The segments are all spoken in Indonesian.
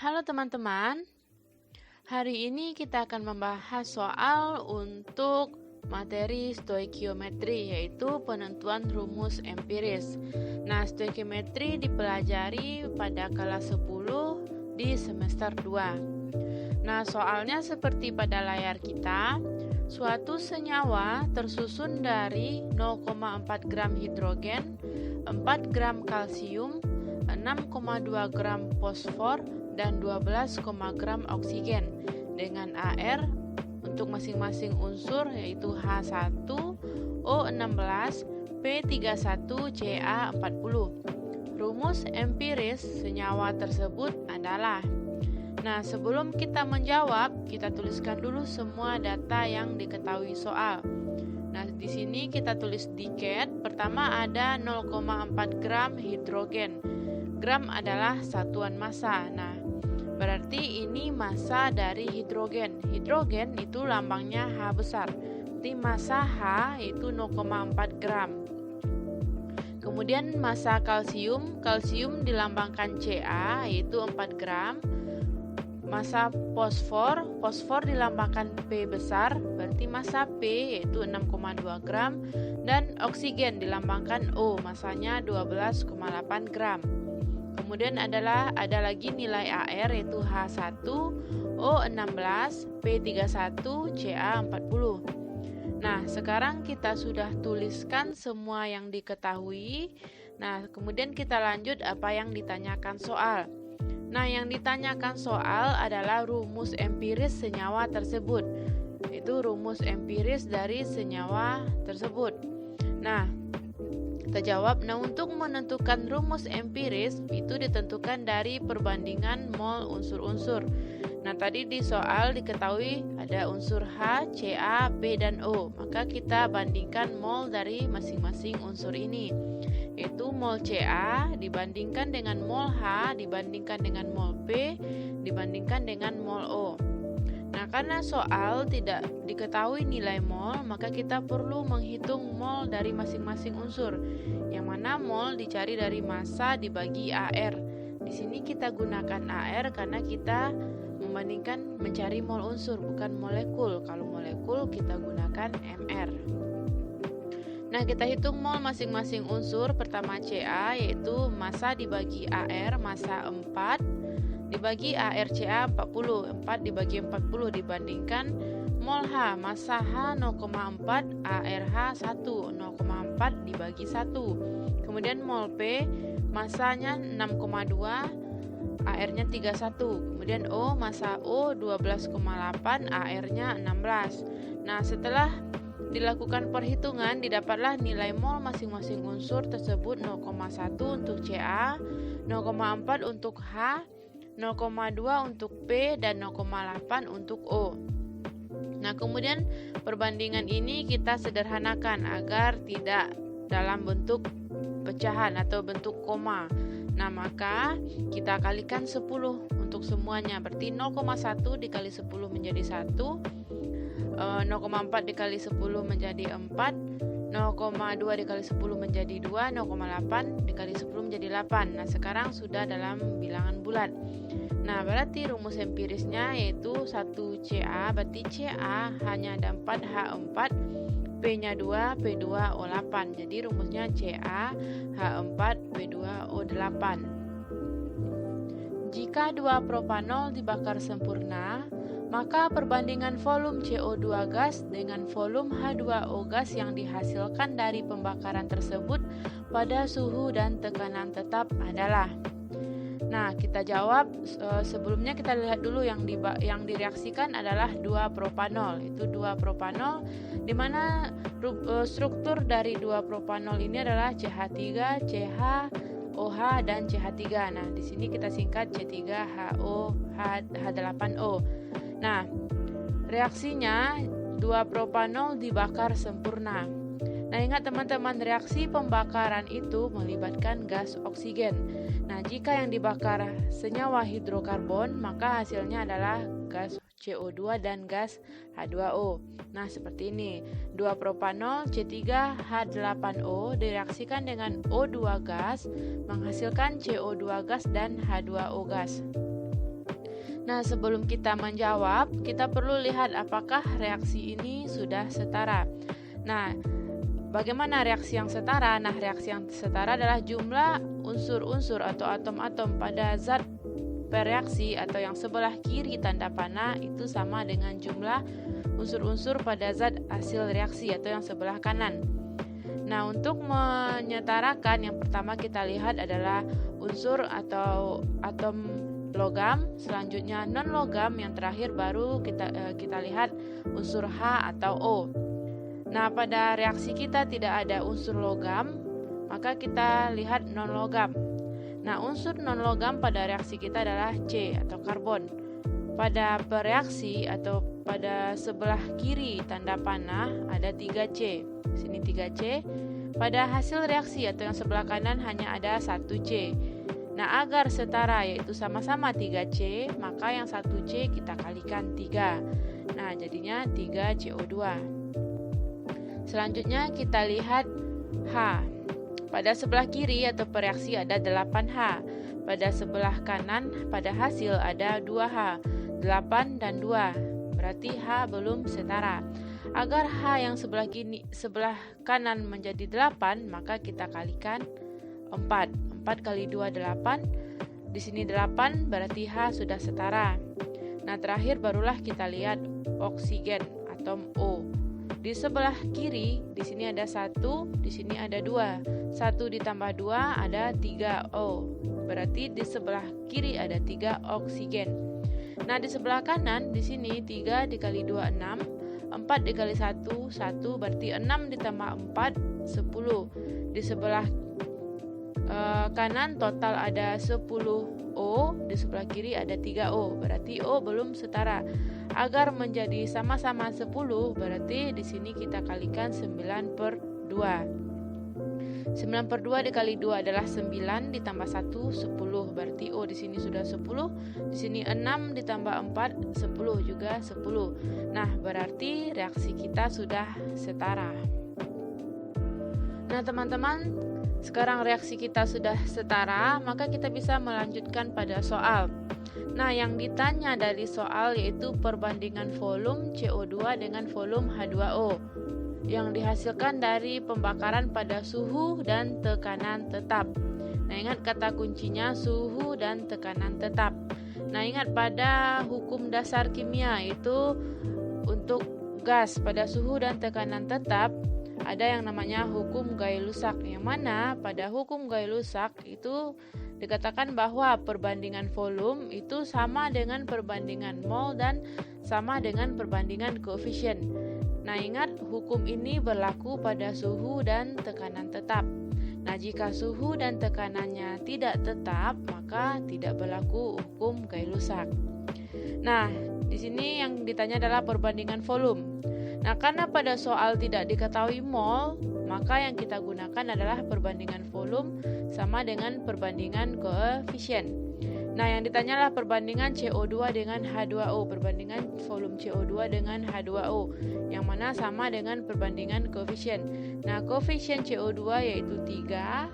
Halo teman-teman, hari ini kita akan membahas soal untuk materi stoikiometri, yaitu penentuan rumus empiris. Nah, stoikiometri dipelajari pada kelas 10 di semester 2. Nah, soalnya seperti pada layar kita, suatu senyawa tersusun dari 0,4 gram hidrogen, 4 gram kalsium, 6,2 gram fosfor, dan 12, gram oksigen dengan AR untuk masing-masing unsur yaitu H1, O16, P31, Ca40. Rumus empiris senyawa tersebut adalah. Nah, sebelum kita menjawab, kita tuliskan dulu semua data yang diketahui soal. Nah, di sini kita tulis diket. Pertama ada 0,4 gram hidrogen. Gram adalah satuan massa. Nah, berarti ini massa dari hidrogen. Hidrogen itu lambangnya H besar. Berarti massa H itu 0,4 gram. Kemudian massa kalsium. Kalsium dilambangkan Ca yaitu 4 gram. Massa fosfor. Fosfor dilambangkan P besar. Berarti massa P yaitu 6,2 gram. Dan oksigen dilambangkan O. Massanya 12,8 gram. Kemudian ada lagi nilai AR yaitu H1, O16, P31, Ca40. Nah, sekarang kita sudah tuliskan semua yang diketahui. Nah, kemudian kita lanjut apa yang ditanyakan soal. Nah, yang ditanyakan soal adalah rumus empiris senyawa tersebut. Itu rumus empiris dari senyawa tersebut. Nah, kita jawab. Nah, untuk menentukan rumus empiris itu ditentukan dari perbandingan mol unsur-unsur. Nah, tadi di soal diketahui ada unsur H, Ca, P, dan O. Maka kita bandingkan mol dari masing-masing unsur ini. Yaitu mol Ca dibandingkan dengan mol H, dibandingkan dengan mol P, dibandingkan dengan mol O. Nah, karena soal tidak diketahui nilai mol, maka kita perlu menghitung mol dari masing-masing unsur. Yang mana mol dicari dari massa dibagi AR. Di sini kita gunakan AR karena kita membandingkan mencari mol unsur, bukan molekul. Kalau molekul kita gunakan MR. Nah, kita hitung mol masing-masing unsur. Pertama Ca yaitu massa dibagi AR, massa 4. Dibagi ARCA 40, 4 dibagi 40 dibandingkan mol H, massa H 0,4, ARH 1, 0,4 dibagi 1. Kemudian mol P, massanya 6,2, AR-nya 31. Kemudian O, massa O 12,8, AR-nya 16. Nah, setelah dilakukan perhitungan, didapatlah nilai mol masing-masing unsur tersebut 0,1 untuk Ca, 0,4 untuk H, 0,2 untuk P, dan 0,8 untuk O. Nah, kemudian perbandingan ini kita sederhanakan agar tidak dalam bentuk pecahan atau bentuk koma. Nah, maka kita kalikan 10 untuk semuanya. Berarti 0,1 dikali 10 menjadi 1, 0,4 dikali 10 menjadi 4, 0,2 dikali 10 menjadi 2, 0,8 dikali 10 menjadi 8. Nah, sekarang sudah dalam bilangan bulat. Nah, berarti rumus empirisnya yaitu 1 Ca, berarti Ca hanya ada 4, H4, P-nya 2, P2, O8. Jadi rumusnya Ca, H4, P2, O8. Jika 2 propanol dibakar sempurna, maka perbandingan volume CO2 gas dengan volume H2O gas yang dihasilkan dari pembakaran tersebut pada suhu dan tekanan tetap adalah. Nah, kita jawab. Sebelumnya kita lihat dulu yang direaksikan adalah 2 propanol. Itu 2 propanol di mana struktur dari 2 propanol ini adalah CH3, CH, OH, dan CH3. Nah, di sini kita singkat C3HO H8O. Nah, reaksinya 2 propanol dibakar sempurna. Nah, ingat teman-teman, reaksi pembakaran itu melibatkan gas oksigen. Nah, jika yang dibakar senyawa hidrokarbon, maka hasilnya adalah gas CO2 dan gas H2O. Nah, seperti ini. 2 propanol C3H8O direaksikan dengan O2 gas, menghasilkan CO2 gas dan H2O gas. Nah, sebelum kita menjawab, kita perlu lihat apakah reaksi ini sudah setara. Nah, bagaimana reaksi yang setara? Nah, reaksi yang setara adalah jumlah unsur-unsur atau atom-atom pada zat bereaksi atau yang sebelah kiri tanda panah itu sama dengan jumlah unsur-unsur pada zat hasil reaksi atau yang sebelah kanan. Nah, untuk menyetarakan, yang pertama kita lihat adalah unsur atau atom logam, selanjutnya non logam, yang terakhir baru kita lihat unsur H atau O. Nah, pada reaksi kita tidak ada unsur logam, maka kita lihat non logam. Nah, unsur non logam pada reaksi kita adalah C atau karbon. Pada bereaksi atau pada sebelah kiri tanda panah ada 3C. Sini 3C. Pada hasil reaksi atau yang sebelah kanan hanya ada 1C. Nah, agar setara yaitu sama-sama 3C, maka yang 1C kita kalikan 3. Nah, jadinya 3CO2. Selanjutnya kita lihat H. Pada sebelah kiri atau bereaksi ada 8H. Pada sebelah kanan pada hasil ada 2H. 8 dan 2. Berarti H belum setara. Agar H yang sebelah kanan menjadi 8, maka kita kalikan 4. 4 kali 2 8. Di sini 8 berarti H sudah setara. Nah, terakhir barulah kita lihat oksigen atom O. Di sebelah kiri di sini ada 1, di sini ada 2. 1 ditambah 2 ada 3O. Berarti di sebelah kiri ada 3 oksigen. Nah, di sebelah kanan di sini 3 dikali 2 6, 4 dikali 1 1, berarti 6 ditambah 4 10. Di sebelah kanan total ada 10O, di sebelah kiri ada 3O, berarti O belum setara. Agar menjadi sama-sama 10, berarti di sini kita kalikan 9/2. 9/2 dikali 2 adalah 9 ditambah 1 10, berarti O di sini sudah 10. Di sini 6 ditambah 4 10 juga 10. Nah, berarti reaksi kita sudah setara. Nah, teman-teman, sekarang reaksi kita sudah setara, maka kita bisa melanjutkan pada soal. Nah, yang ditanya dari soal yaitu perbandingan volume CO2 dengan volume H2O yang dihasilkan dari pembakaran pada suhu dan tekanan tetap. Nah, ingat kata kuncinya suhu dan tekanan tetap. Nah, ingat pada hukum dasar kimia itu untuk gas pada suhu dan tekanan tetap ada yang namanya hukum Gay-Lussac, yang mana pada hukum Gay-Lussac itu dikatakan bahwa perbandingan volume itu sama dengan perbandingan mol dan sama dengan perbandingan koefisien. Nah, ingat hukum ini berlaku pada suhu dan tekanan tetap. Nah, jika suhu dan tekanannya tidak tetap, maka tidak berlaku hukum Gay-Lussac. Nah, di sini yang ditanya adalah perbandingan volume. Nah, karena pada soal tidak diketahui mol, maka yang kita gunakan adalah perbandingan volume sama dengan perbandingan koefisien. Nah, yang ditanya adalah perbandingan CO2 dengan H2O, perbandingan volume CO2 dengan H2O, yang mana sama dengan perbandingan koefisien. Nah, koefisien CO2 yaitu 3,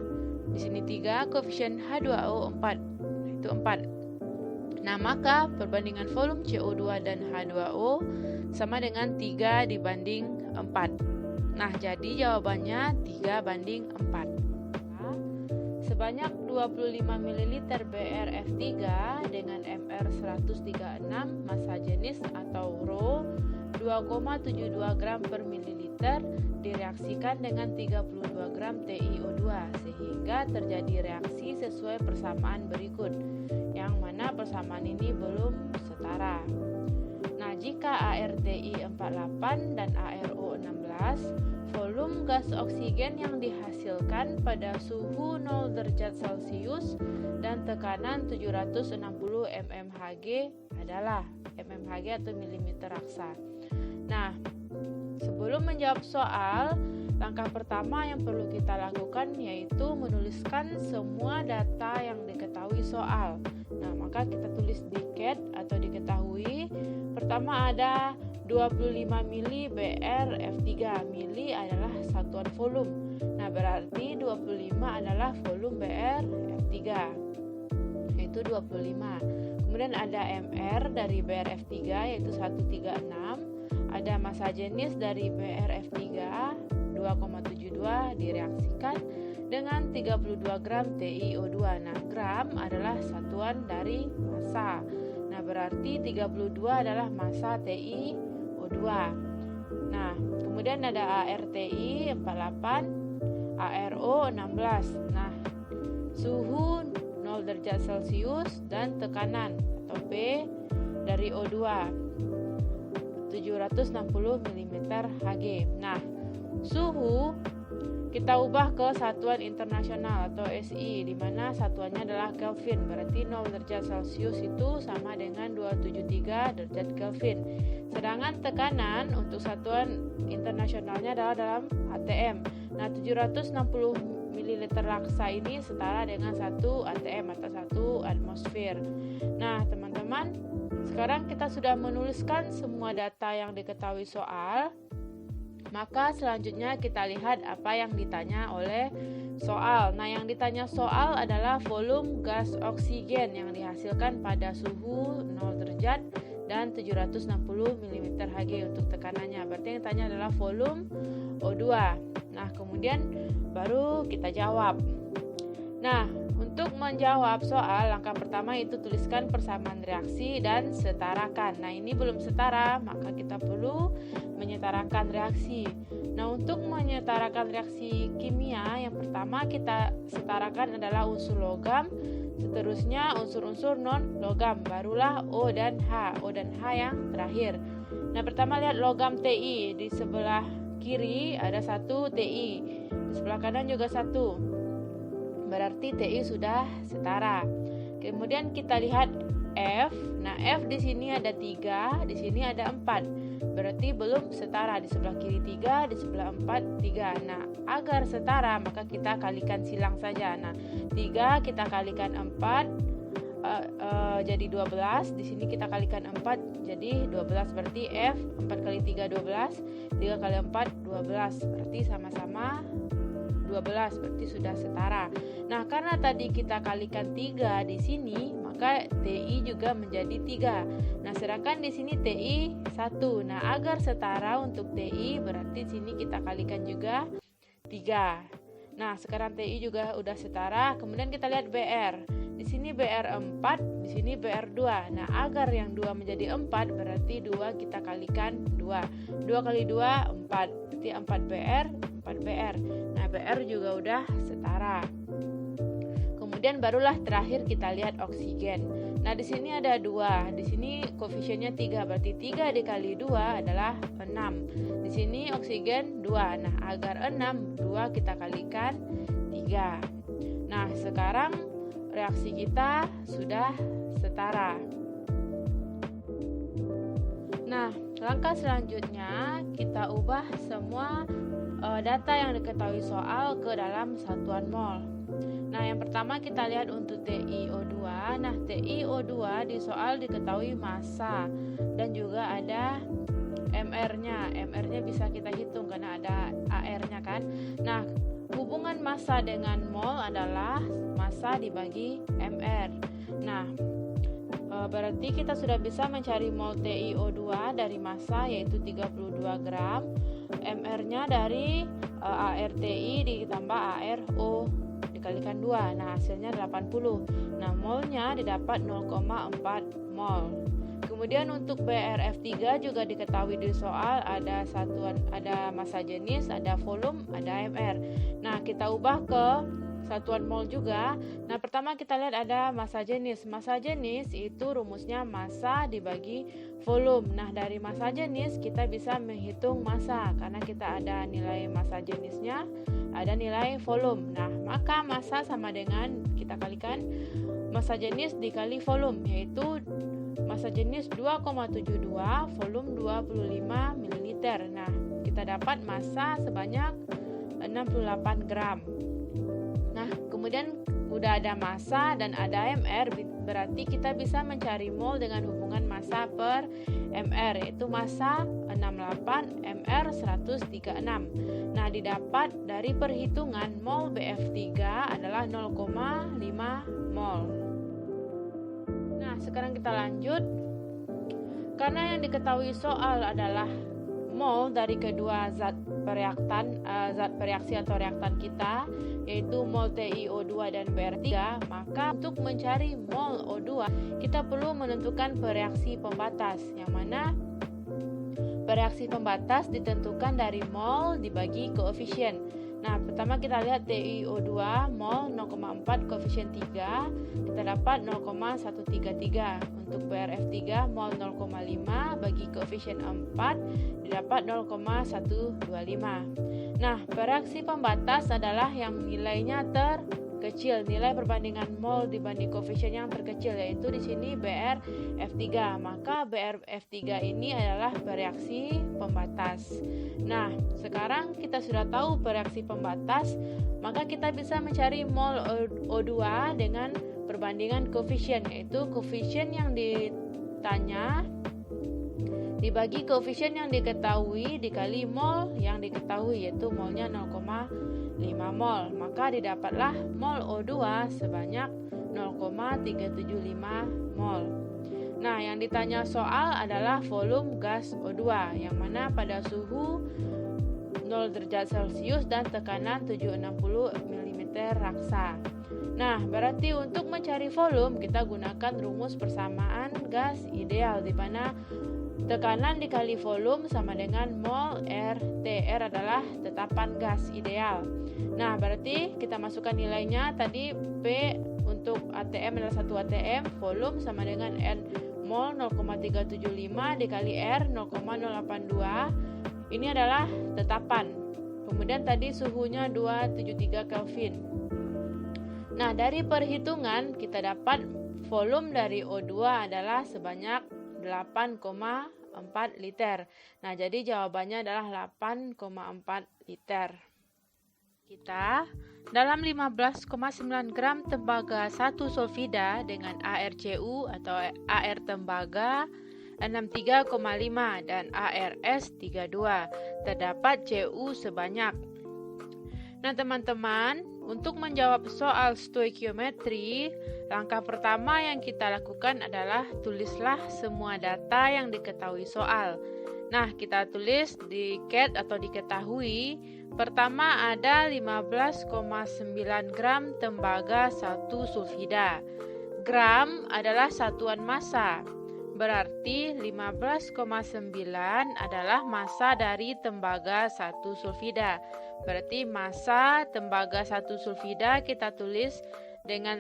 di sini 3, koefisien H2O 4, itu 4. Nah, maka perbandingan volume CO2 dan H2O sama dengan 3 dibanding 4. Nah, jadi jawabannya 3/4. Sebanyak 25 ml BrF3 dengan Mr 136 massa jenis atau Rho 2,72 gram per mililiter direaksikan dengan 32 gram TiO2 sehingga terjadi reaksi sesuai persamaan berikut, yang mana persamaan ini belum setara. Nah, jika ArTi 48 dan ArO 16, volume gas oksigen yang dihasilkan pada suhu 0 derajat Celcius dan tekanan 760 mmHg adalah mmHg atau milimeter raksa. Nah, sebelum menjawab soal, langkah pertama yang perlu kita lakukan yaitu menuliskan semua data yang diketahui soal. Nah, maka kita tulis diket atau diketahui. Pertama ada 25 mili BrF3. Mili adalah satuan volume. Nah, berarti 25 adalah volume BrF3, yaitu 25. Kemudian ada MR dari BRF3 yaitu 136. Ada massa jenis dari BRF3 2,72 direaksikan dengan 32 gram TiO2. Nah, gram adalah satuan dari massa. Nah, berarti 32 adalah massa TiO2. Nah, kemudian ada ARTI 48, ARO 16. Nah, suhu 0 derajat Celcius dan tekanan atau P dari O2 760 mm Hg. Nah, suhu kita ubah ke satuan internasional atau SI, di mana satuannya adalah Kelvin. Berarti 0 derajat Celcius itu sama dengan 273 derajat Kelvin. Sedangkan tekanan untuk satuan internasionalnya adalah dalam ATM. Nah, 760 ml laksa ini setara dengan 1 ATM atau 1 atmosfer. Nah, teman-teman, sekarang kita sudah menuliskan semua data yang diketahui soal. Maka selanjutnya kita lihat apa yang ditanya oleh soal. Nah, yang ditanya soal adalah volume gas oksigen yang dihasilkan pada suhu 0 derajat dan 760 mm Hg untuk tekanannya. Berarti yang ditanya adalah volume O2. Nah, kemudian baru kita jawab. Nah, untuk menjawab soal, langkah pertama itu tuliskan persamaan reaksi dan setarakan. Nah, ini belum setara, maka kita perlu menyetarakan reaksi. Nah, untuk menyetarakan reaksi kimia, yang pertama kita setarakan adalah unsur logam, seterusnya unsur-unsur non-logam, barulah O dan H. O dan H yang terakhir. Nah, pertama lihat logam Ti, di sebelah kiri ada 1 Ti, di sebelah kanan juga 1. Berarti Ti sudah setara. Kemudian kita lihat F. Nah, F di sini ada 3, di sini ada 4. Berarti belum setara, di sebelah kiri 3, di sebelah 4 3. Nah, agar setara maka kita kalikan silang saja. Nah, 3 kita kalikan 4 jadi 12. Di sini kita kalikan 4 jadi 12. Berarti F 4 kali 3 12, 3 kali 4 12. Berarti sama-sama 12, berarti sudah setara. Nah, karena tadi kita kalikan 3 di sini, maka Ti juga menjadi 3. Nah, sedangkan di sini Ti 1. Nah, agar setara untuk Ti, berarti sini kita kalikan juga 3. Nah, sekarang Ti juga udah setara. Kemudian kita lihat Br. Di sini Br 4, di sini Br 2. Nah, agar yang 2 menjadi 4, berarti 2 kita kalikan 2. 2 kali 2 4. Berarti 4 Br, 4 Br. Nah, Br juga udah setara. Kemudian barulah terakhir kita lihat oksigen. Nah, di sini ada 2. Di sini koefisiennya 3. Berarti 3 dikali 2 adalah 6. Di sini oksigen 2. Nah, agar 6, 2 kita kalikan 3. Nah, sekarang reaksi kita sudah setara. Nah, langkah selanjutnya kita ubah semua data yang diketahui soal ke dalam satuan mol. Nah, yang pertama kita lihat untuk TiO2. Nah, TiO2 di soal diketahui massa dan juga ada MR-nya. MR-nya bisa kita hitung karena ada AR-nya kan. Nah, hubungan massa dengan mol adalah massa dibagi MR. Nah, berarti kita sudah bisa mencari mol TiO2 dari massa yaitu 32 gram. MR-nya dari ARTI ditambah ARO dikalikan 2. Nah, hasilnya 80. Nah, molnya didapat 0,4 mol. Kemudian untuk BRF3 juga diketahui di soal ada satuan, ada massa jenis, ada volume, ada MR. Nah, kita ubah ke satuan mol juga. Nah, pertama kita lihat ada massa jenis. Massa jenis itu rumusnya massa dibagi volume. Nah, dari massa jenis kita bisa menghitung massa karena kita ada nilai massa jenisnya, ada nilai volume. Nah, maka massa sama dengan kita kalikan massa jenis dikali volume, yaitu massa jenis 2,72, volume 25 ml. Nah, kita dapat massa sebanyak 68 gram. Nah, kemudian udah ada massa dan ada MR, berarti kita bisa mencari mol dengan hubungan massa per MR, yaitu massa 68, MR 136. Nah, didapat dari perhitungan mol BF3 adalah 0,5 mol. Nah, sekarang kita lanjut. Karena yang diketahui soal adalah mol dari kedua zat bereaksi atau reaktan kita, yaitu mol TiO2 dan Br3, maka untuk mencari mol O2 kita perlu menentukan bereaksi pembatas, yang mana bereaksi pembatas ditentukan dari mol dibagi koefisien. Nah, pertama kita lihat TiO2 mol 0,4 koefisien 3, kita dapat 0,133. Untuk BrF3 mol 0,5 bagi koefisien 4 didapat 0,125. Nah, bereaksi pembatas adalah yang nilainya terkecil, nilai perbandingan mol dibanding koefisien yang terkecil, yaitu di sini BrF3. Maka BrF3 ini adalah bereaksi pembatas. Nah, sekarang kita sudah tahu bereaksi pembatas, maka kita bisa mencari mol O2 dengan perbandingan koefisien, yaitu koefisien yang ditanya dibagi koefisien yang diketahui dikali mol yang diketahui, yaitu molnya 0,5 mol. Maka didapatlah mol O2 sebanyak 0,375 mol. Nah, yang ditanya soal adalah volume gas O2, yang mana pada suhu 0 derajat Celcius dan tekanan 760 mm raksa. Nah, berarti untuk mencari volume kita gunakan rumus persamaan gas ideal, di mana tekanan dikali volume sama dengan mol R. R adalah tetapan gas ideal. Nah, berarti kita masukkan nilainya tadi. P untuk ATM adalah 1 ATM, volume sama dengan N mol 0,375 dikali R 0,082. Ini adalah tetapan. Kemudian tadi suhunya 273 Kelvin. Nah, dari perhitungan kita dapat volume dari O2 adalah sebanyak 8,4 liter. Nah, jadi jawabannya adalah 8,4 liter. Kita dalam 15,9 gram tembaga 1 sulfida dengan ArCu atau Ar tembaga 63,5 dan ARS 32, terdapat Cu sebanyak. Nah, teman-teman, untuk menjawab soal stoikiometri, langkah pertama yang kita lakukan adalah tulislah semua data yang diketahui soal. Nah, kita tulis di CAT atau diketahui. Pertama ada 15,9 gram tembaga 1 sulfida. Gram adalah satuan massa. Berarti 15,9 adalah massa dari tembaga 1 sulfida. Berarti massa tembaga 1 sulfida kita tulis dengan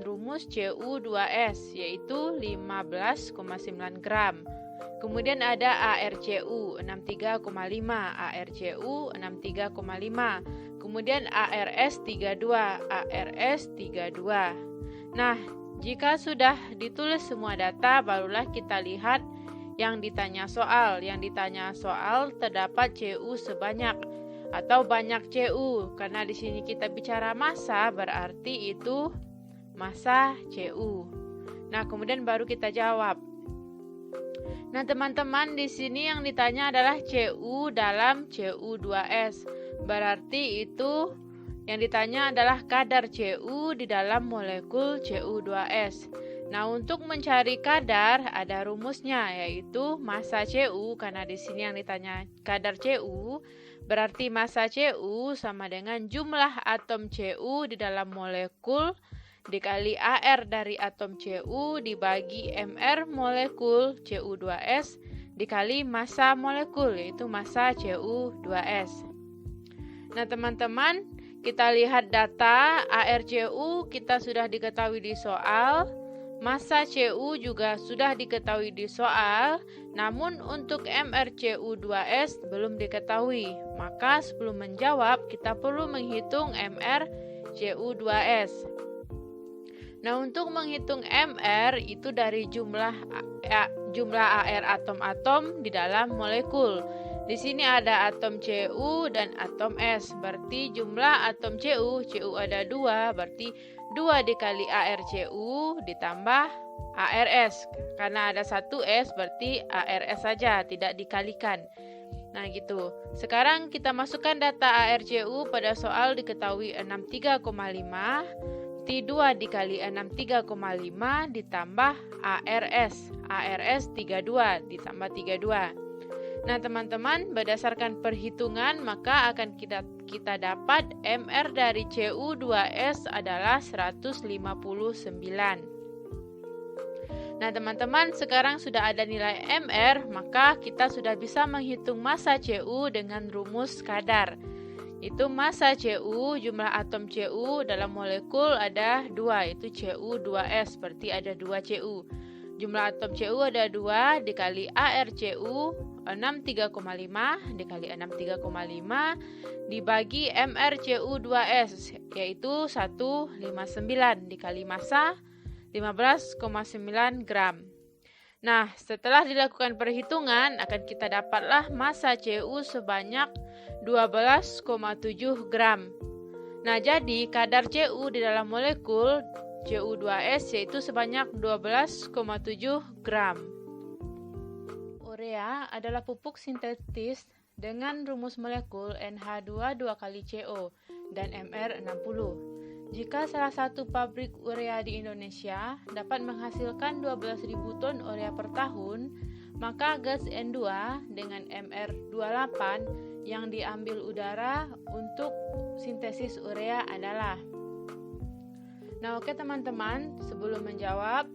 rumus Cu2S, yaitu 15,9 gram. Kemudian ada ArCu 63,5, ArCu 63,5. Kemudian ARS 32, ARS 32. Nah, jika sudah ditulis semua data, barulah kita lihat yang ditanya soal. Yang ditanya soal terdapat Cu sebanyak atau banyak Cu. Karena di sini kita bicara massa, berarti itu massa Cu. Nah, kemudian baru kita jawab. Nah, teman-teman, di sini yang ditanya adalah Cu dalam Cu2S. Berarti itu yang ditanya adalah kadar Cu di dalam molekul Cu2S. Nah, untuk mencari kadar ada rumusnya, yaitu massa Cu. Karena di sini yang ditanya kadar Cu, berarti massa Cu sama dengan jumlah atom Cu di dalam molekul dikali Ar dari atom Cu dibagi Mr molekul Cu2S dikali massa molekul, yaitu massa Cu2S. Nah, teman-teman, kita lihat data ArCu kita sudah diketahui di soal, massa Cu juga sudah diketahui di soal, namun untuk MrCu2S belum diketahui. Maka sebelum menjawab kita perlu menghitung MrCu2S. Nah, untuk menghitung Mr itu dari jumlah Ar atom-atom di dalam molekul. Di sini ada atom Cu dan atom S. Berarti jumlah atom Cu ada 2, berarti 2 dikali ArCu ditambah ARS. Karena ada 1 S, berarti ARS saja, tidak dikalikan. Nah, gitu. Sekarang kita masukkan data ArCu pada soal diketahui 63,5. berarti 2 dikali 6 3,5 ditambah ARS 32 ditambah 32. Nah teman-teman, berdasarkan perhitungan maka akan kita dapat MR dari CU2S adalah 159. Nah teman-teman, sekarang sudah ada nilai MR, maka kita sudah bisa menghitung massa CU dengan rumus kadar. Itu massa CU, jumlah atom CU dalam molekul ada 2, itu CU2S, berarti ada 2 CU. Jumlah atom CU ada 2 dikali ARCU 63,5 dikali 63,5 dibagi MrCU2S yaitu 159 dikali massa 15,9 gram. Nah, setelah dilakukan perhitungan akan kita dapatlah massa CU sebanyak 12,7 gram. Nah, jadi kadar CU di dalam molekul CU2S yaitu sebanyak 12,7 gram. Urea adalah pupuk sintetis dengan rumus molekul NH2 2 kali CO dan Mr60. Jika salah satu pabrik urea di Indonesia dapat menghasilkan 12.000 ton urea per tahun, maka gas N2 dengan Mr28 yang diambil udara untuk sintesis urea adalah. Nah, oke teman-teman, sebelum menjawab,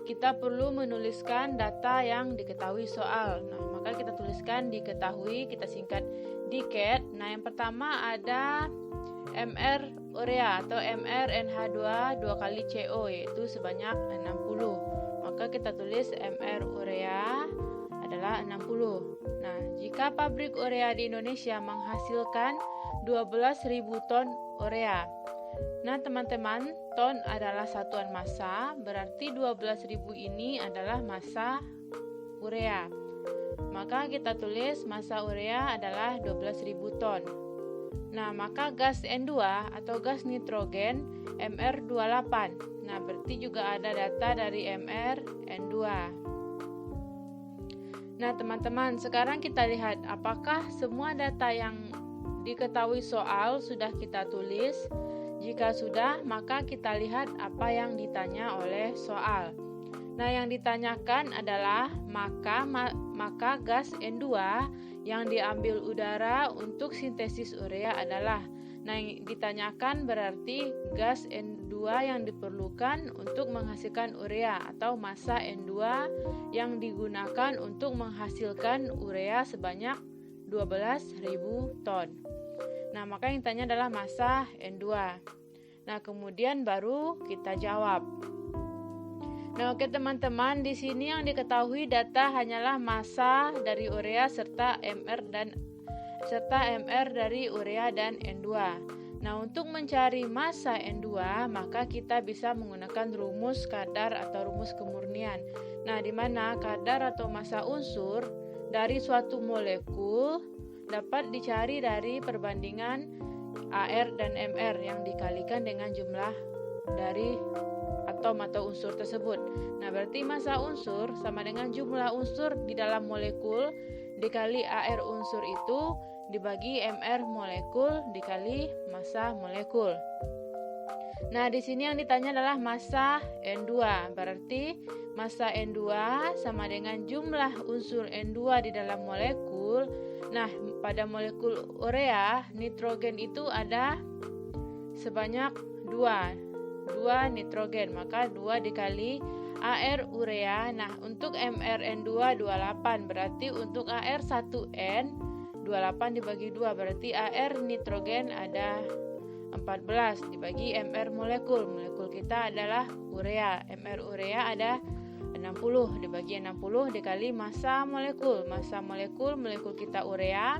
kita perlu menuliskan data yang diketahui soal. Nah, maka kita tuliskan diketahui, kita singkat DIKET. Nah, yang pertama ada MR urea atau MrNH2 2 kali CO yaitu sebanyak 60. Maka kita tulis MR urea adalah 60. Nah, jika pabrik urea di Indonesia menghasilkan 12.000 ton urea. Nah teman-teman, ton adalah satuan massa, berarti 12.000 ini adalah massa urea. Maka kita tulis massa urea adalah 12.000 ton. Nah, maka gas N2 atau gas nitrogen Mr28. Nah, berarti juga ada data dari MrN2. Nah teman-teman, sekarang kita lihat apakah semua data yang diketahui soal sudah kita tulis. Jika sudah, maka kita lihat apa yang ditanya oleh soal. Nah, yang ditanyakan adalah maka gas N2 yang diambil udara untuk sintesis urea adalah. Nah, yang ditanyakan berarti gas N2 yang diperlukan untuk menghasilkan urea atau massa N2 yang digunakan untuk menghasilkan urea sebanyak 12.000 ton. Nah, maka yang ditanya adalah massa N2. Nah, kemudian baru kita jawab. Nah, oke teman-teman, di sini yang diketahui data hanyalah massa dari urea serta MR dari urea dan N2. Nah, untuk mencari massa N2, maka kita bisa menggunakan rumus kadar atau rumus kemurnian. Nah, di mana kadar atau massa unsur dari suatu molekul dapat dicari dari perbandingan AR dan MR yang dikalikan dengan jumlah dari atom atau unsur tersebut. Nah, berarti massa unsur sama dengan jumlah unsur di dalam molekul dikali AR unsur itu dibagi MR molekul dikali massa molekul. Nah, di sini yang ditanya adalah massa N2. Berarti massa N2 sama dengan jumlah unsur N2 di dalam molekul. Nah, pada molekul urea, nitrogen itu ada sebanyak 2 nitrogen, maka 2 dikali AR urea. Nah, untuk MrN2 28, berarti untuk AR 1N 28 dibagi 2, berarti AR nitrogen ada 14 dibagi MR molekul. Molekul kita adalah urea. MR urea ada 60 dibagi 60 dikali massa molekul. Massa molekul kita urea,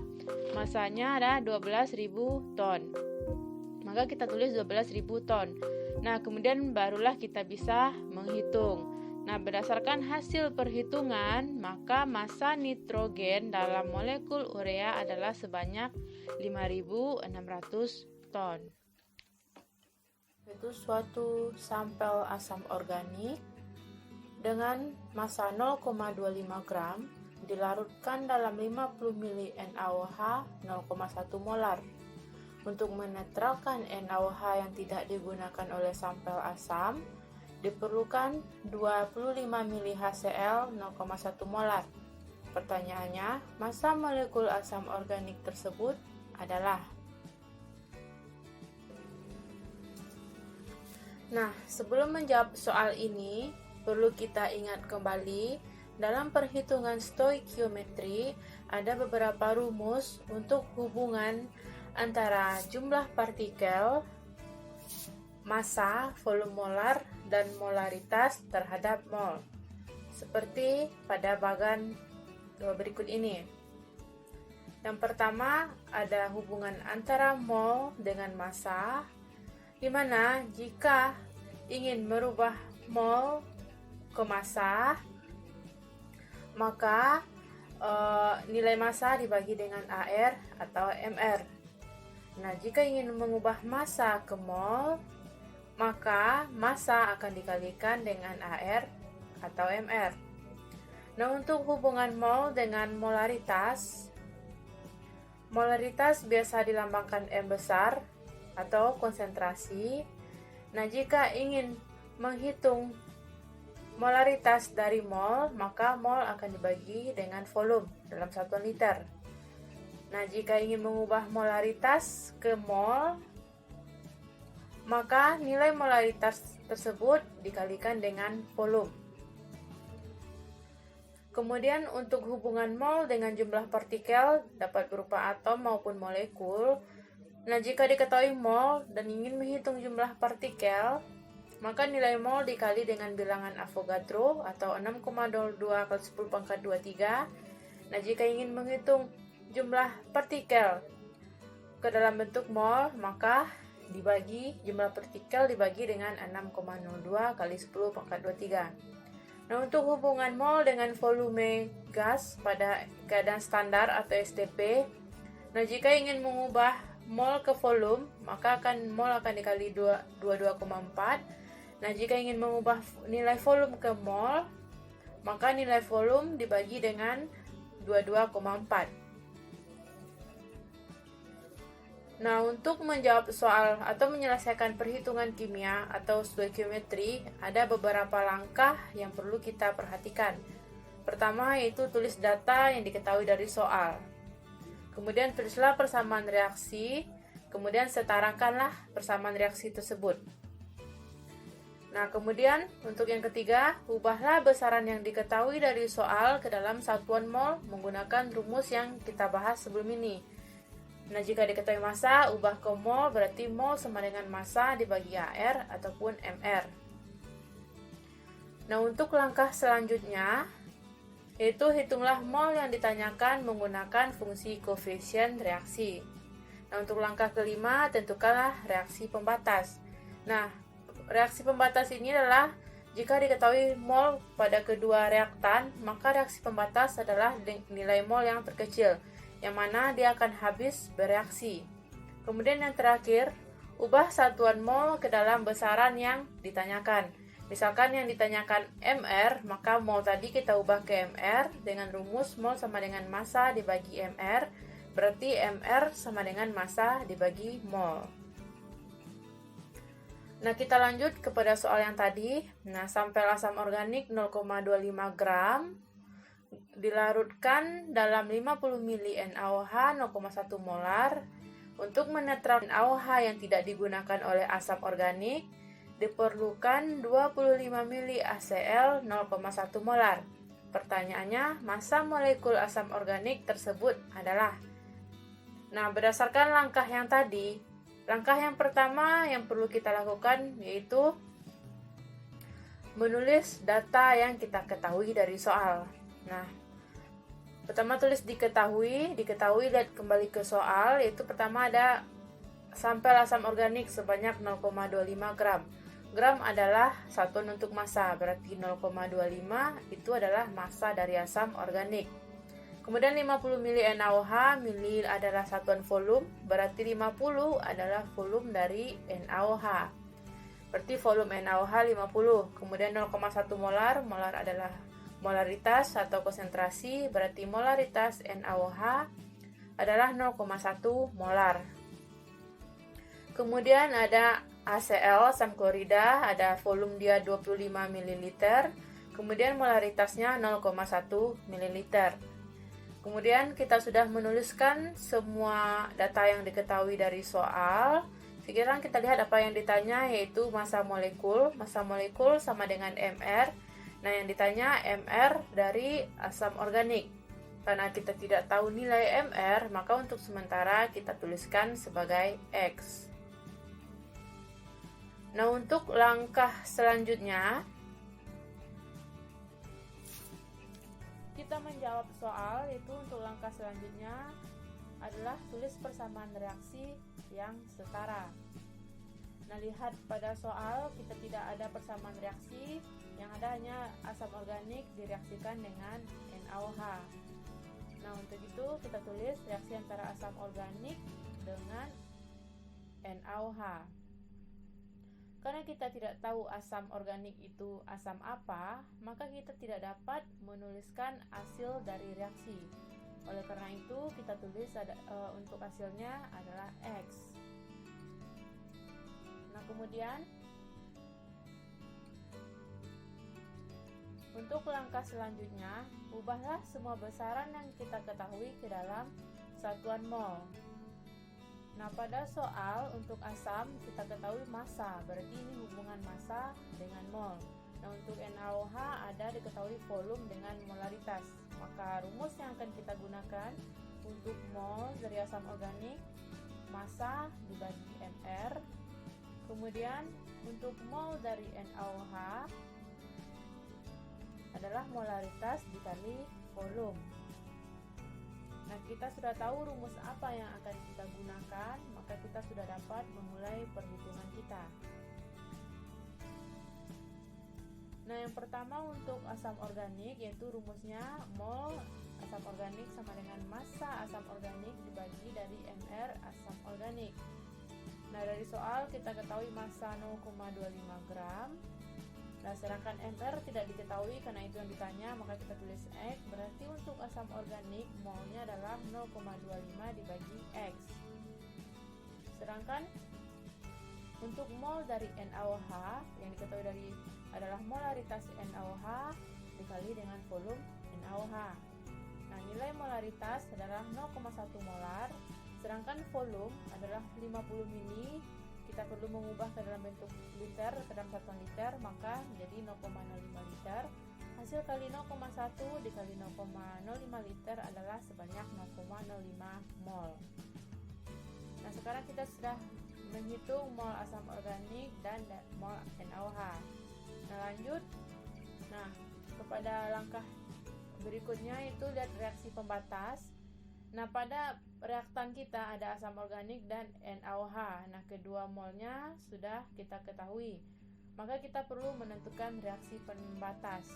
massanya ada 12.000 ton. Maka kita tulis 12.000 ton. Nah, kemudian barulah kita bisa menghitung. Nah, berdasarkan hasil perhitungan, maka massa nitrogen dalam molekul urea adalah sebanyak 5.600 ton. Itu suatu sampel asam organik dengan massa 0,25 gram dilarutkan dalam 50 ml NaOH 0,1 molar. Untuk menetralkan NaOH yang tidak digunakan oleh sampel asam, diperlukan 25 mili HCl 0,1 molar. Pertanyaannya, massa molekul asam organik tersebut adalah. Nah, sebelum menjawab soal ini, perlu kita ingat kembali, dalam perhitungan stoikiometri ada beberapa rumus untuk hubungan antara jumlah partikel, massa, volume molar, dan molaritas terhadap mol. Seperti pada bagan berikut ini. Yang pertama ada hubungan antara mol dengan massa, di mana jika ingin merubah mol ke massa, maka nilai massa dibagi dengan AR atau MR. Nah, jika ingin mengubah massa ke mol, maka massa akan dikalikan dengan AR atau MR. Nah, untuk hubungan mol dengan molaritas biasa dilambangkan M besar atau konsentrasi. Nah, jika ingin menghitung molaritas dari mol, maka mol akan dibagi dengan volume dalam satuan liter. Nah, jika ingin mengubah molaritas ke mol, maka nilai molaritas tersebut dikalikan dengan volume. Kemudian untuk hubungan mol dengan jumlah partikel dapat berupa atom maupun molekul. Nah, jika diketahui mol dan ingin menghitung jumlah partikel, maka nilai mol dikali dengan bilangan Avogadro atau 6,02 kali 10 pangkat 23. Nah, jika ingin menghitung jumlah partikel ke dalam bentuk mol, maka jumlah partikel dibagi dengan 6,02 kali 10 pangkat 23. Nah, untuk hubungan mol dengan volume gas pada keadaan standar atau SDP, nah jika ingin mengubah mol ke volume, maka mol akan dikali 22,4. Nah, jika ingin mengubah nilai volume ke mol, maka nilai volume dibagi dengan 22,4. Nah, untuk menjawab soal atau menyelesaikan perhitungan kimia atau stoikiometri, ada beberapa langkah yang perlu kita perhatikan. Pertama, yaitu tulis data yang diketahui dari soal. Kemudian tulislah persamaan reaksi, kemudian setarakanlah persamaan reaksi tersebut. Nah, kemudian untuk yang ketiga, ubahlah besaran yang diketahui dari soal ke dalam satuan mol menggunakan rumus yang kita bahas sebelum ini. Nah, jika diketahui massa, ubah ke mol, berarti mol sama dengan massa dibagi AR ataupun MR. Nah, untuk langkah selanjutnya, yaitu hitunglah mol yang ditanyakan menggunakan fungsi koefisien reaksi. Nah, untuk langkah kelima, tentukanlah reaksi pembatas. Nah, reaksi pembatas ini adalah jika diketahui mol pada kedua reaktan, maka reaksi pembatas adalah nilai mol yang terkecil, yang mana dia akan habis bereaksi. Kemudian yang terakhir, ubah satuan mol ke dalam besaran yang ditanyakan. Misalkan yang ditanyakan MR, maka mol tadi kita ubah ke MR dengan rumus mol sama dengan massa dibagi MR, berarti MR sama dengan massa dibagi mol. Nah, kita lanjut kepada soal yang tadi. Nah, sampel asam organik 0,25 gram dilarutkan dalam 50 mili NaOH 0,1 molar. Untuk menetralkan NaOH yang tidak digunakan oleh asam organik, diperlukan 25 mili HCl 0,1 molar. Pertanyaannya, massa molekul asam organik tersebut adalah. Nah, berdasarkan langkah yang tadi, langkah yang pertama yang perlu kita lakukan yaitu menulis data yang kita ketahui dari soal. Nah, pertama tulis diketahui, lihat kembali ke soal, yaitu pertama ada sampel asam organik sebanyak 0,25 gram. Gram adalah satuan untuk massa, berarti 0,25 itu adalah massa dari asam organik. Kemudian 50 mili NaOH, mili adalah satuan volume, berarti 50 adalah volume dari NaOH. Berarti volume NaOH 50. Kemudian 0,1 molar, molar adalah molaritas atau konsentrasi, berarti molaritas NaOH adalah 0,1 molar. Kemudian ada ACl, asam klorida, ada volume dia 25 ml, kemudian molaritasnya 0,1 ml. Kemudian kita sudah menuliskan semua data yang diketahui dari soal. Sekarang kita lihat apa yang ditanya, yaitu massa molekul. Massa molekul sama dengan mR. Nah, yang ditanya mR dari asam organik. Karena kita tidak tahu nilai mR, maka untuk sementara kita tuliskan sebagai X. Nah, untuk langkah selanjutnya, kita menjawab soal, yaitu untuk langkah selanjutnya adalah tulis persamaan reaksi yang setara. Nah, lihat pada soal kita tidak ada persamaan reaksi, yang ada hanya asam organik direaksikan dengan NaOH. Nah, untuk itu kita tulis reaksi antara asam organik dengan NaOH. Karena kita tidak tahu asam organik itu asam apa, maka kita tidak dapat menuliskan hasil dari reaksi. Oleh karena itu, kita tulis untuk hasilnya adalah X. Nah, kemudian untuk langkah selanjutnya, ubahlah semua besaran yang kita ketahui ke dalam satuan mol. Nah, pada soal untuk asam kita ketahui massa, berarti ini hubungan massa dengan mol. Nah, untuk NaOH ada diketahui volume dengan molaritas. Maka rumus yang akan kita gunakan untuk mol dari asam organik, massa dibagi mR. Kemudian untuk mol dari NaOH adalah molaritas dikali volume. Nah, kita sudah tahu rumus apa yang akan kita gunakan, maka kita sudah dapat memulai perhitungan kita. Nah, yang pertama untuk asam organik, yaitu rumusnya mol asam organik sama dengan massa asam organik dibagi dari mR asam organik. Nah, dari soal kita ketahui massa 0,25 gram. Nah, sedangkan mR tidak diketahui karena itu yang ditanya, maka kita tulis X. Berarti untuk asam organik molnya adalah 0,25 dibagi X. Sedangkan untuk mol dari NaOH yang diketahui adalah molaritas NaOH dikali dengan volume NaOH. Nah, nilai molaritas adalah 0,1 molar, sedangkan volume adalah 50 mili. Kita perlu mengubah ke dalam bentuk liter, ke dalam satuan liter, maka menjadi 0,05 liter. Hasil kali 0,1 dikali 0,05 liter adalah sebanyak 0,05 mol. Nah, sekarang kita sudah menghitung mol asam organik dan mol NaOH. Nah, lanjut. Nah, kepada langkah berikutnya itu lihat reaksi pembatas. Nah, pada reaktan kita ada asam organik dan NaOH. Nah, kedua molnya sudah kita ketahui. Maka kita perlu menentukan reaksi pembatas.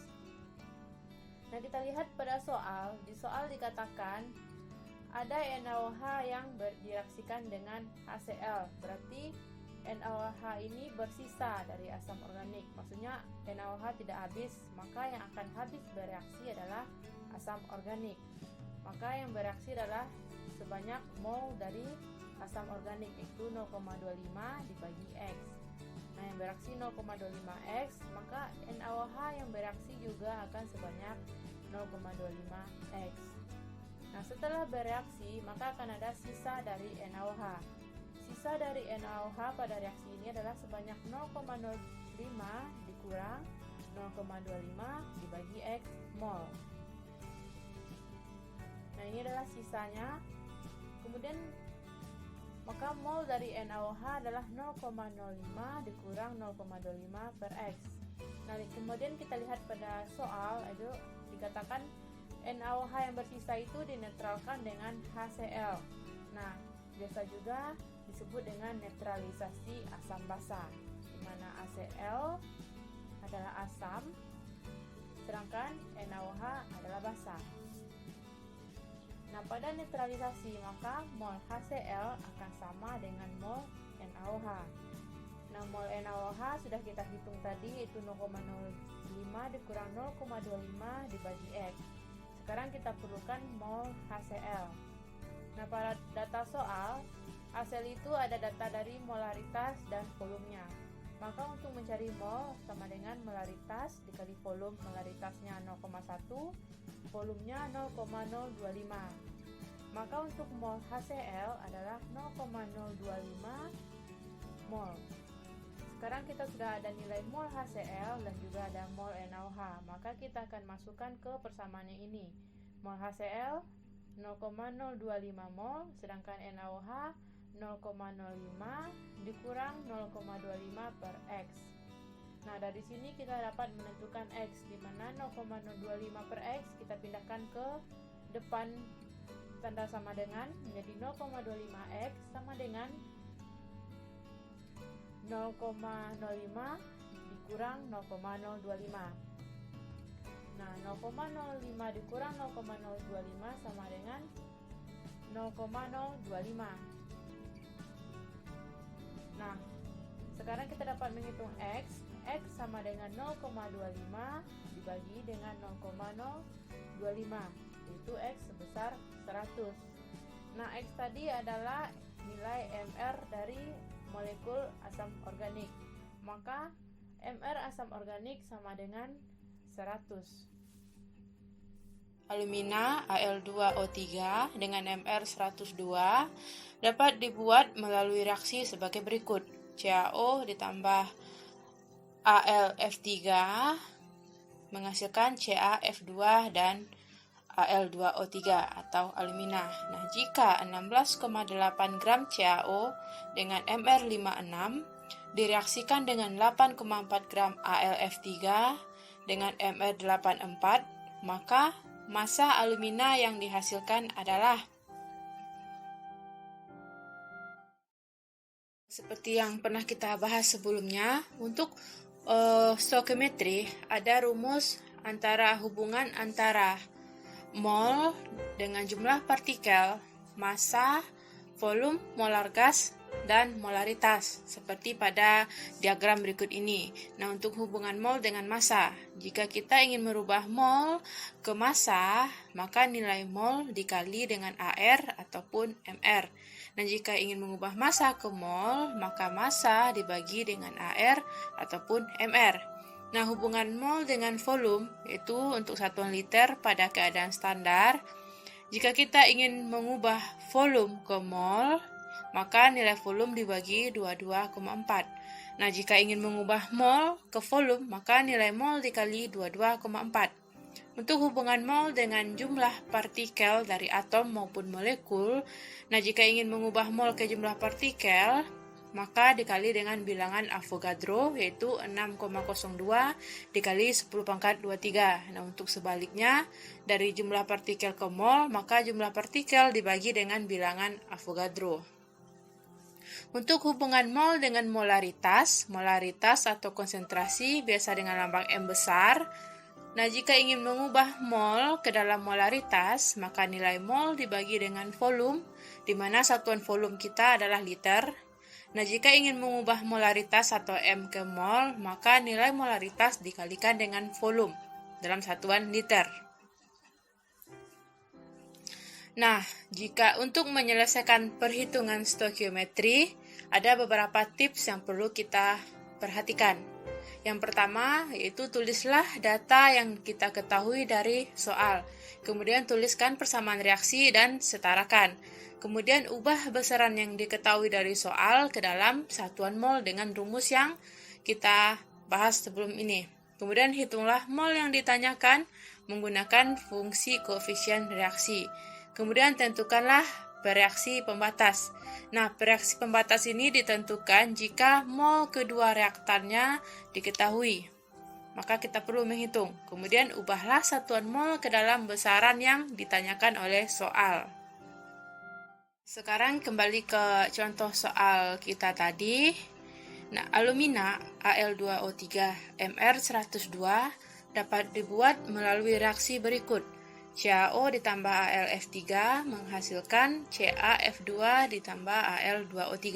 Nah, kita lihat pada soal. Di soal dikatakan ada NaOH yang direaksikan dengan HCl. Berarti NaOH ini bersisa dari asam organik. Maksudnya NaOH tidak habis, maka yang akan habis bereaksi adalah asam organik. Maka yang bereaksi adalah sebanyak mol dari asam organik, yaitu 0,25 dibagi X. Nah, yang bereaksi 0,25 X, maka NaOH yang bereaksi juga akan sebanyak 0,25 X. Nah, setelah bereaksi, maka akan ada sisa dari NaOH. Sisa dari NaOH pada reaksi ini adalah sebanyak 0,05 dikurang 0,25 dibagi X mol. Nah, ini adalah sisanya. Kemudian maka mol dari NaOH adalah 0,05 dikurang 0,25 per X. Nah, kemudian kita lihat pada soal itu dikatakan NaOH yang bersisa itu dinetralkan dengan HCl. Nah, biasa juga disebut dengan netralisasi asam basa, di mana HCl adalah asam, sedangkan NaOH adalah basa. Nah, pada netralisasi maka mol HCl akan sama dengan mol NaOH. Nah, mol NaOH sudah kita hitung tadi, yaitu 0,05 dikurang 0,25 dibagi X. Sekarang kita perlukan mol HCl. Nah, pada data soal Hasil itu ada data dari molaritas dan volumenya. Maka untuk mencari mol sama dengan molaritas dikali volume, molaritasnya 0,1, volumenya 0,025. Maka untuk mol HCl adalah 0,025 mol. Sekarang kita sudah ada nilai mol HCl dan juga ada mol NaOH. Maka kita akan masukkan ke persamaannya ini. Mol HCl 0,025 mol, sedangkan NaOH 0,05 dikurang 0,25 per X. Nah, dari sini kita dapat menentukan X, di mana 0,025 per X kita pindahkan ke depan tanda sama dengan, menjadi 0,25 X sama dengan 0,05 dikurang 0,025. Nah, 0,05 dikurang 0,025 sama dengan 0,025. Nah, sekarang kita dapat menghitung X. X sama dengan 0,25 dibagi dengan 0,025, yaitu X sebesar 100. Nah, X tadi adalah nilai MR dari molekul asam organik. Maka MR asam organik sama dengan 100. Alumina Al2O3 dengan MR 102 dapat dibuat melalui reaksi sebagai berikut. CaO ditambah AlF3 menghasilkan CaF2 dan Al2O3 atau alumina. Nah, jika 16,8 gram CaO dengan MR56 direaksikan dengan 8,4 gram AlF3 dengan MR84, maka massa alumina yang dihasilkan adalah seperti yang pernah kita bahas sebelumnya. Untuk stoichiometry ada rumus hubungan antara mol dengan jumlah partikel, massa, volume, molar gas, dan molaritas seperti pada diagram berikut ini. Nah, untuk hubungan mol dengan massa, jika kita ingin merubah mol ke massa, maka nilai mol dikali dengan AR ataupun MR. Dan jika ingin mengubah massa ke mol, maka massa dibagi dengan AR ataupun MR. Nah, hubungan mol dengan volume yaitu untuk satuan liter pada keadaan standar. Jika kita ingin mengubah volume ke mol, maka nilai volume dibagi 22,4. Nah, jika ingin mengubah mol ke volume, maka nilai mol dikali 22,4. Untuk hubungan mol dengan jumlah partikel dari atom maupun molekul, nah jika ingin mengubah mol ke jumlah partikel, maka dikali dengan bilangan Avogadro, yaitu 6,02 dikali 10⁻23. Nah, untuk sebaliknya, dari jumlah partikel ke mol, maka jumlah partikel dibagi dengan bilangan Avogadro. Untuk hubungan mol dengan molaritas atau konsentrasi biasa dengan lambang M besar. Nah, jika ingin mengubah mol ke dalam molaritas, maka nilai mol dibagi dengan volume, di mana satuan volume kita adalah liter. Nah, jika ingin mengubah molaritas atau M ke mol, maka nilai molaritas dikalikan dengan volume dalam satuan liter. Nah, jika untuk menyelesaikan perhitungan stoikiometri, ada beberapa tips yang perlu kita perhatikan. Yang pertama, yaitu tulislah data yang kita ketahui dari soal. Kemudian tuliskan persamaan reaksi dan setarakan. Kemudian ubah besaran yang diketahui dari soal ke dalam satuan mol dengan rumus yang kita bahas sebelum ini. Kemudian hitunglah mol yang ditanyakan menggunakan fungsi koefisien reaksi. Kemudian tentukanlah bereaksi pembatas. Nah, bereaksi pembatas ini ditentukan jika mol kedua reaktannya diketahui. Maka kita perlu menghitung. Kemudian ubahlah satuan mol ke dalam besaran yang ditanyakan oleh soal. Sekarang kembali ke contoh soal kita tadi. Nah, alumina Al2O3 MR102 dapat dibuat melalui reaksi berikut. CaO ditambah AlF3 menghasilkan CaF2 ditambah Al2O3.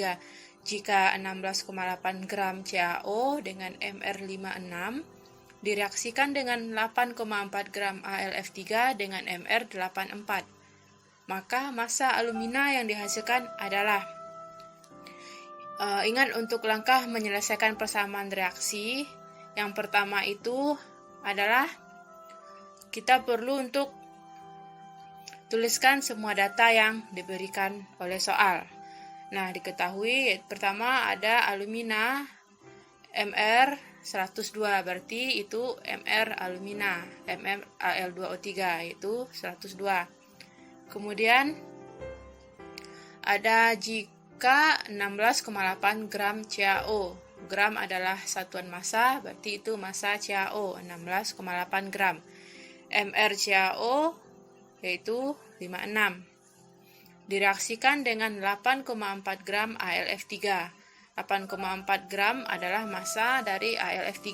Jika 16,8 gram CaO dengan MR56 direaksikan dengan 8,4 gram AlF3 dengan MR84, maka massa alumina yang dihasilkan adalah. Ingat untuk langkah menyelesaikan persamaan reaksi. Yang pertama itu adalah kita perlu untuk tuliskan semua data yang diberikan oleh soal. Nah, diketahui pertama ada alumina Mr 102, berarti itu Mr alumina, Al2O3 itu 102. Kemudian ada jika 16,8 gram CaO. Gram adalah satuan massa, berarti itu massa CaO 16,8 gram. Mr CaO yaitu 56. Direaksikan dengan 8,4 gram AlF3. 8,4 gram adalah massa dari AlF3.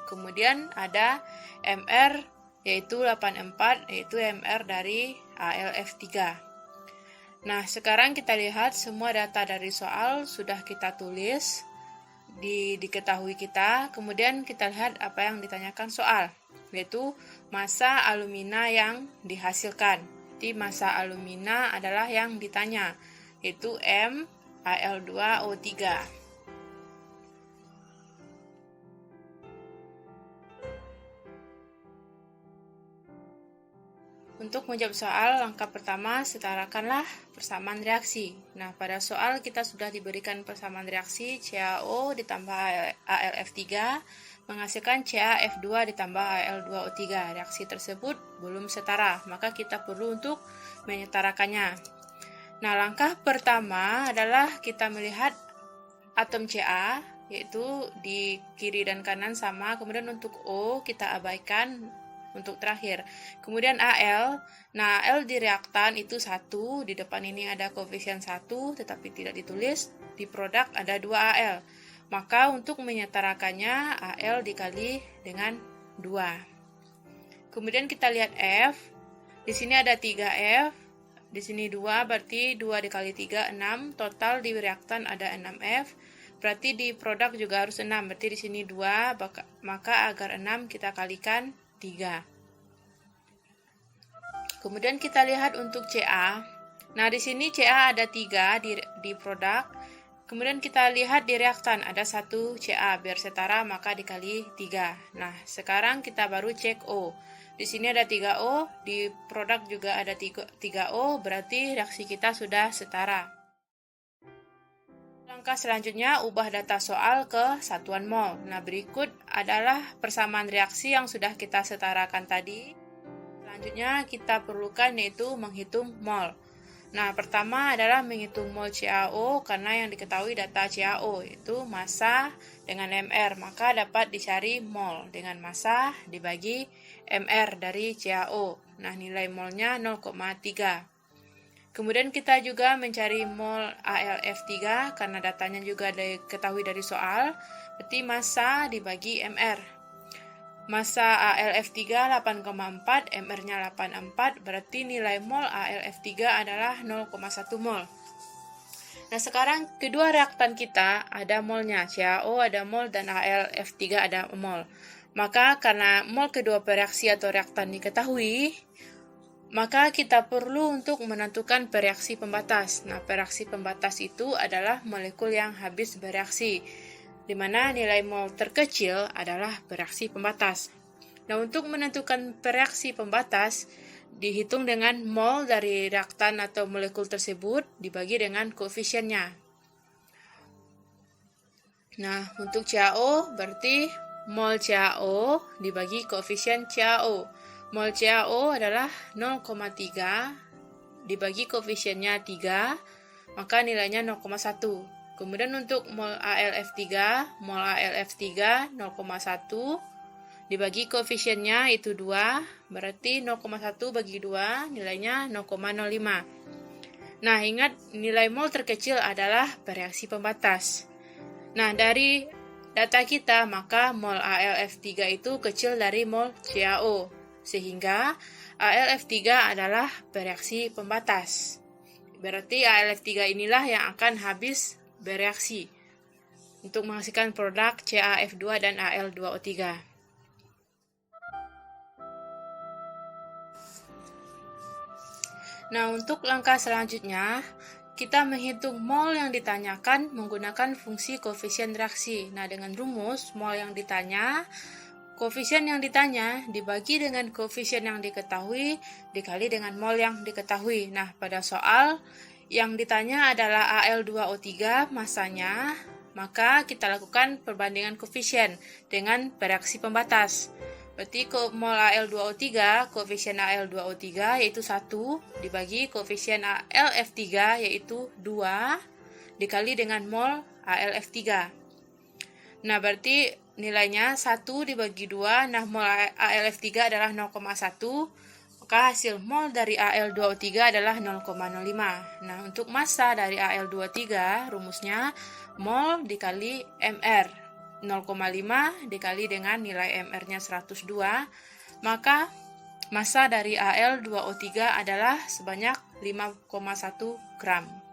Kemudian ada Mr yaitu 84, yaitu Mr dari AlF3. Nah, sekarang kita lihat semua data dari soal sudah kita tulis diketahui kita. Kemudian kita lihat apa yang ditanyakan soal, yaitu massa alumina yang dihasilkan. Jadi massa alumina adalah yang ditanya, yaitu MAl2O3. Untuk menjawab soal, langkah pertama setarakanlah persamaan reaksi. Nah, pada soal kita sudah diberikan persamaan reaksi CaO ditambah AlF3 menghasilkan CaF2 ditambah Al2O3. Reaksi tersebut belum setara, maka kita perlu untuk menyetarakannya. Nah, langkah pertama adalah kita melihat atom Ca, yaitu di kiri dan kanan sama. Kemudian untuk O kita abaikan untuk terakhir. Kemudian Al, nah Al di reaktan itu 1, di depan ini ada koefisien 1 tetapi tidak ditulis, di produk ada 2 Al. Maka untuk menyetarakannya Al dikali dengan 2. Kemudian kita lihat F. Di sini ada 3F, di sini 2, berarti 2 dikali 3 6, total di reaktan ada 6F. Berarti di produk juga harus 6, berarti di sini 2, maka agar 6 kita kalikan 3. Kemudian kita lihat untuk Ca. Nah, di sini Ca ada 3 di produk. Kemudian kita lihat di reaktan ada 1 Ca, biar setara maka dikali 3. Nah, sekarang kita baru cek O. Di sini ada 3O, di produk juga ada 3O, berarti reaksi kita sudah setara. Langkah selanjutnya, ubah data soal ke satuan mol. Nah, berikut adalah persamaan reaksi yang sudah kita setarakan tadi. Selanjutnya, kita perlukan yaitu menghitung mol. Nah, pertama adalah menghitung mol CaO, karena yang diketahui data CaO itu massa dengan Mr, maka dapat dicari mol dengan massa dibagi Mr dari CaO. Nah, nilai molnya 0,3. Kemudian kita juga mencari mol AlF3 karena datanya juga diketahui dari soal, berarti massa dibagi Mr. Massa AlF3 8,4, Mr-nya 84, berarti nilai mol AlF3 adalah 0,1 mol. Nah, sekarang kedua reaktan kita ada molnya, CaO ada mol dan AlF3 ada mol. Maka karena mol kedua bereaksi atau reaktan diketahui, maka kita perlu untuk menentukan bereaksi pembatas. Nah, bereaksi pembatas itu adalah molekul yang habis bereaksi, di mana nilai mol terkecil adalah bereaksi pembatas. Nah, untuk menentukan bereaksi pembatas, dihitung dengan mol dari reaktan atau molekul tersebut dibagi dengan koefisiennya. Nah, untuk CaO berarti mol CaO dibagi koefisien CaO. Mol CaO adalah 0,3 dibagi koefisiennya 3, maka nilainya 0,1. Kemudian untuk mol AlF3 0,1 dibagi koefisiennya itu 2, berarti 0,1 bagi 2 nilainya 0,05. Nah, ingat nilai mol terkecil adalah bereaksi pembatas. Nah, dari data kita maka mol AlF3 itu kecil dari mol CaO, sehingga AlF3 adalah bereaksi pembatas. Berarti AlF3 inilah yang akan habis bereaksi untuk menghasilkan produk CaF2 dan Al2O3. Nah, untuk langkah selanjutnya kita menghitung mol yang ditanyakan menggunakan fungsi koefisien reaksi. Nah, dengan rumus mol yang ditanya, koefisien yang ditanya dibagi dengan koefisien yang diketahui dikali dengan mol yang diketahui. Nah, pada soal yang ditanya adalah Al2O3 masanya, maka kita lakukan perbandingan koefisien dengan bereaksi pembatas. Berarti mol Al2O3, koefisien Al2O3 yaitu 1 dibagi koefisien AlF3 yaitu 2 dikali dengan mol AlF3. Nah, berarti nilainya 1 dibagi 2, nah mol AlF3 adalah 0,1, maka hasil mol dari Al2O3 adalah 0,05. Nah, untuk massa dari Al2O3, rumusnya mol dikali Mr. 0,5 dikali dengan nilai MR-nya 102, maka massa dari Al2O3 adalah sebanyak 5,1 gram.